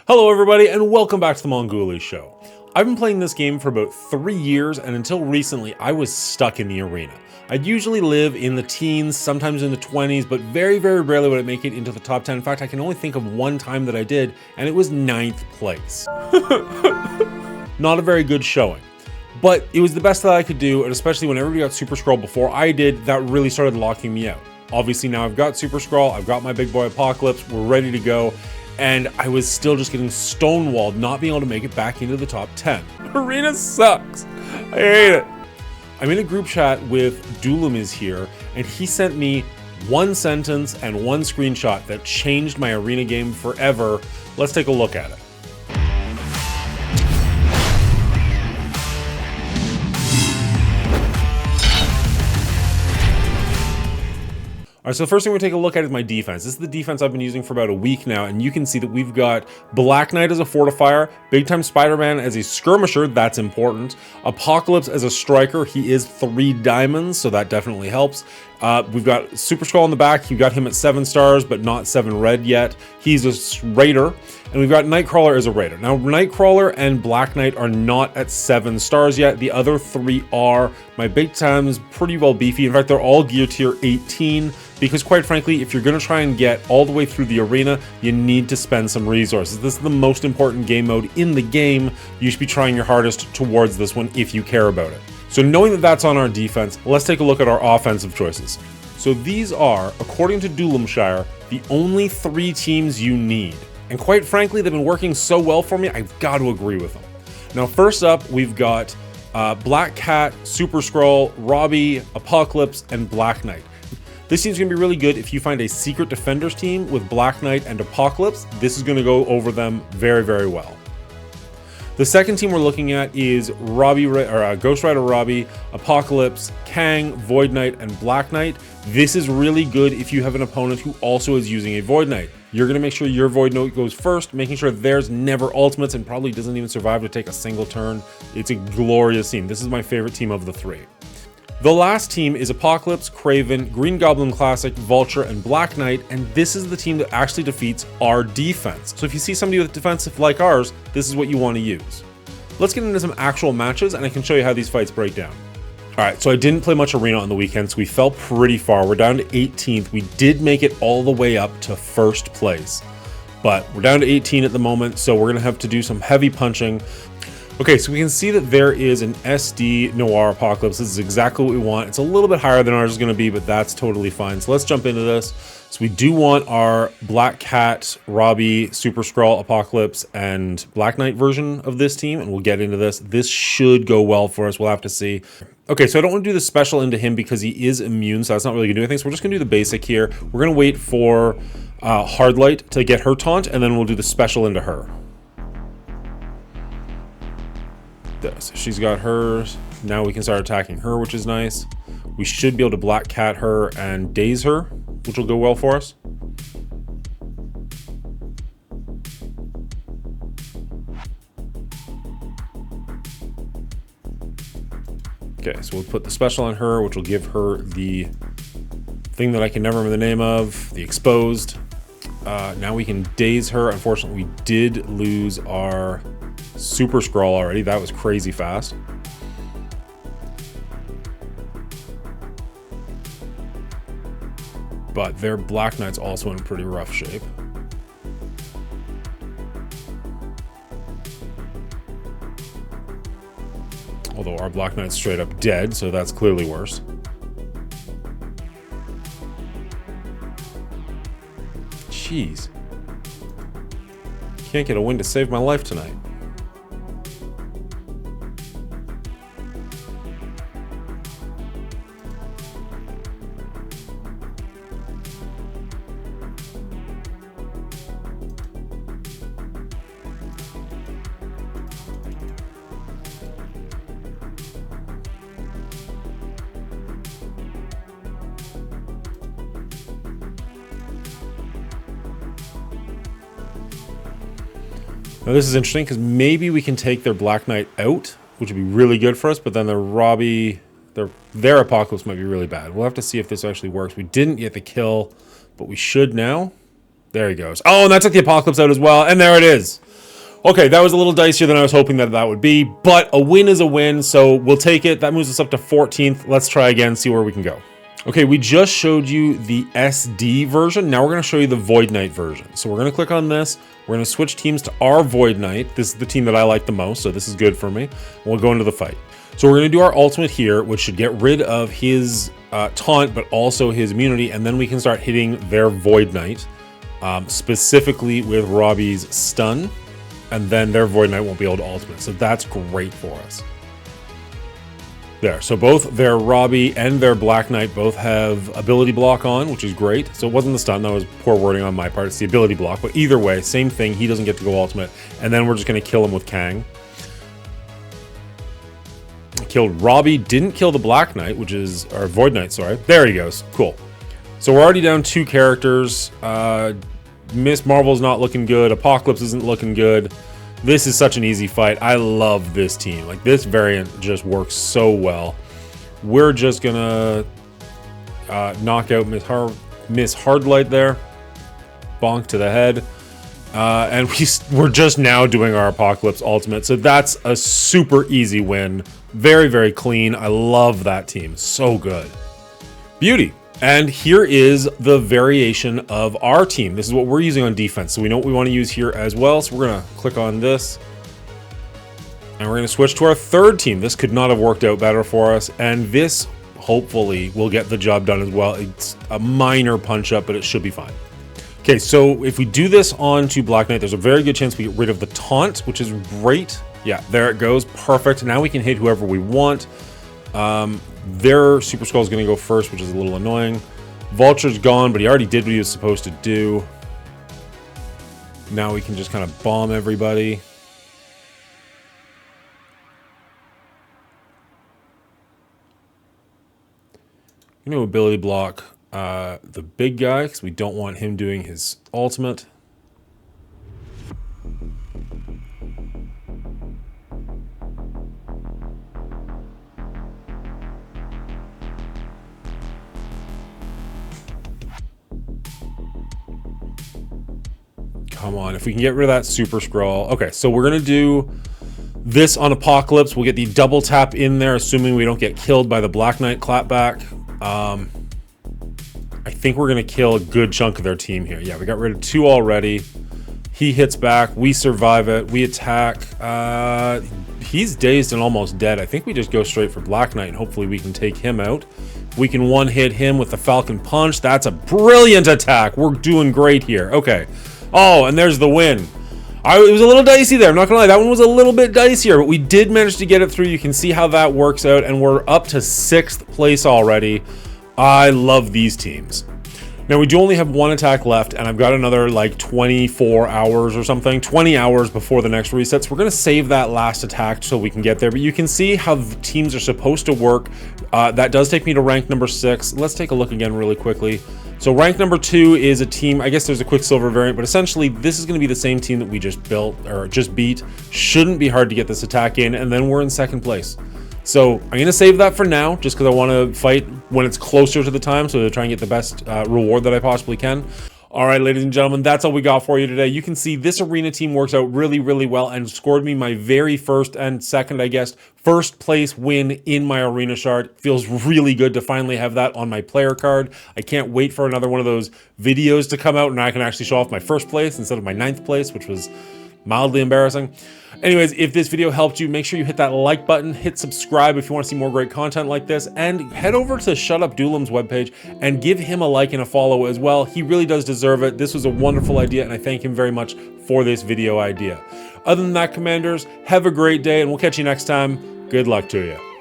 Hello everybody and welcome back to the Mongooli Show. I've been playing this game for about 3 years and until recently I was stuck in the arena. I'd usually live in the teens, sometimes in the 20s, but very rarely would I make it into the top 10. In fact, I can only think of one time that I did and it was 9th place. Not a very good showing. But it was the best that I could do, and especially when everybody got Super Scroll before I did, that really started locking me out. Obviously now I've got Super Scroll, I've got my big boy Apocalypse, we're ready to go. And I was still just getting stonewalled, not being able to make it back into the top 10. Arena sucks. I hate it. I'm in a group chat with Dulom is here, and he sent me one sentence and one screenshot that changed my arena game forever. Let's take a look at it. All right, so the first thing we're gonna take a look at is my defense. This is the defense I've been using for about a week now, and you can see that we've got Black Knight as a fortifier, Big Time Spider-Man as a skirmisher, that's important, Apocalypse as a striker, he is 3 diamonds, so that definitely helps. We've got Super Skull on the back, you got him at 7 stars, but not 7 red yet. He's a raider, and we've got Nightcrawler as a raider. Now, Nightcrawler and Black Knight are not at 7 stars yet. The other 3 are. My Big Time's pretty well beefy. In fact, they're all gear tier 18, because quite frankly, if you're gonna try and get all the way through the arena, you need to spend some resources. This is the most important game mode in the game. You should be trying your hardest towards this one if you care about it. So knowing that that's on our defense, let's take a look at our offensive choices. So these are, according to Dulomshire, the only 3 teams you need. And quite frankly, they've been working so well for me, I've got to agree with them. Now, first up, we've got Black Cat, Super Skrull, Robbie, Apocalypse, and Black Knight. This team's gonna be really good if you find a Secret Defenders team with Black Knight and Apocalypse. This is gonna go over them very well. The second team we're looking at is Ghost Rider Robbie, Apocalypse, Kang, Void Knight, and Black Knight. This is really good if you have an opponent who also is using a Void Knight. You're gonna make sure your Void Knight goes first, making sure theirs never ultimates and probably doesn't even survive to take a single turn. It's a glorious team. This is my favorite team of the 3. The last team is Apocalypse, Kraven, Green Goblin Classic, Vulture, and Black Knight, and this is the team that actually defeats our defense. So if you see somebody with defensive like ours, this is what you want to use. Let's get into some actual matches, and I can show you how these fights break down. All right, so I didn't play much arena on the weekend, so we fell pretty far. We're down to 18th. We did make it all the way up to 1st place, but we're down to 18 at the moment, so we're gonna have to do some heavy punching. Okay, so we can see that there is an SD Noir Apocalypse. This is exactly what we want. It's a little bit higher than ours is gonna be, but that's totally fine. So let's jump into this. So we do want our Black Cat, Robbie, Super Skrull, Apocalypse, and Black Knight version of this team, and we'll get into this. This should go well for us, we'll have to see. Okay, so I don't want to do the special into him because he is immune, so that's not really gonna do anything. So we're just gonna do the basic here. We're gonna wait for Hardlight to get her taunt, and then we'll do the special into her. So she's got hers. Now we can start attacking her, which is nice. We should be able to Black Cat her and daze her, which will go well for us. Okay, so we'll put the special on her, which will give her the thing that I can never remember the name of, the exposed. Now we can daze her. Unfortunately, we did lose our Super Skrull already. That was crazy fast. But their Black Knight's also in pretty rough shape. Although our Black Knight's straight up dead, so that's clearly worse. Jeez. Can't get a win to save my life tonight. Now this is interesting because maybe we can take their Black Knight out, which would be really good for us, but then their Robbie, their Apocalypse might be really bad. We'll have to see if this actually works. We didn't get the kill, but we should now. There he goes. Oh, and that took the Apocalypse out as well, and there it is. Okay, that was a little dicier than I was hoping that would be, but a win is a win, so we'll take it. That moves us up to 14th. Let's try again, see where we can go. Okay, we just showed you the SD version. Now we're going to show you the Void Knight version. So we're going to click on this. We're going to switch teams to our Void Knight. This is the team that I like the most, so this is good for me. We'll go into the fight. So we're going to do our ultimate here, which should get rid of his taunt, but also his immunity, and then we can start hitting their Void Knight, specifically with Robbie's stun. And then their Void Knight won't be able to ultimate. So that's great for us. There. So both their Robbie and their Black Knight both have ability block on, which is great. So it wasn't the stun. That was poor wording on my part. It's the ability block. But either way, same thing. He doesn't get to go ultimate. And then we're just going to kill him with Kang. Killed Robbie. Didn't kill the Black Knight, which is... Or Void Knight, sorry. There he goes. Cool. So we're already down 2 characters. Miss Marvel's not looking good. Apocalypse isn't looking good. This is such an easy fight. I love this team. Like, this variant just works so well. We're just gonna knock out Miss Hardlight there. Bonk to the head. And we're just now doing our Apocalypse ultimate. So that's a super easy win. Very, very clean. I love that team. So good. Beauty. And here is the variation of our team. This is what we're using on defense. So we know what we want to use here as well. So we're going to click on this. And we're going to switch to our third team. This could not have worked out better for us. And this, hopefully, will get the job done as well. It's a minor punch up, but it should be fine. Okay, so if we do this onto Black Knight, there's a very good chance we get rid of the taunt, which is great. Yeah, there it goes. Perfect. Now we can hit whoever we want. Their Super Skull is going to go first, which is a little annoying. Vulture's gone, but he already did what he was supposed to do. Now we can just kind of bomb everybody. I'm going to ability block the big guy, because we don't want him doing his ultimate. Come on, if we can get rid of that Super Scroll. Okay, so we're going to do this on Apocalypse. We'll get the double tap in there, assuming we don't get killed by the Black Knight clapback. I think we're going to kill a good chunk of their team here. Yeah, we got rid of 2 already. He hits back. We survive it. We attack. He's dazed and almost dead. I think we just go straight for Black Knight, and hopefully we can take him out. We can one-hit him with the Falcon Punch. That's a brilliant attack. We're doing great here. Okay. Oh, and there's the win. It was a little dicey there. I'm not gonna lie. That one was a little bit dicier, but we did manage to get it through. You can see how that works out, and we're up to 6th place already. I love these teams. Now, we do only have 1 attack left, and I've got another, like, 24 hours or something. 20 hours before the next reset, so we're going to save that last attack so we can get there. But you can see how the teams are supposed to work. That does take me to rank number 6. Let's take a look again really quickly. So rank number 2 is a team, I guess there's a Quicksilver variant, but essentially this is going to be the same team that we just built, or just beat. Shouldn't be hard to get this attack in, and then we're in 2nd place. So I'm going to save that for now, just because I want to fight when it's closer to the time, so to try and get the best reward that I possibly can. All right, ladies and gentlemen, that's all we got for you today. You can see this arena team works out really, really well and scored me my very first and second, I guess, 1st place win in my arena shard. Feels really good to finally have that on my player card. I can't wait for another one of those videos to come out and I can actually show off my 1st place instead of my 9th place, which was mildly embarrassing. Anyways, if this video helped you, make sure you hit that like button, hit subscribe if you want to see more great content like this, and head over to Shut Up Dulom's webpage and give him a like and a follow as well. He really does deserve it. This was a wonderful idea, and I thank him very much for this video idea. Other than that, Commanders, have a great day, and we'll catch you next time. Good luck to you.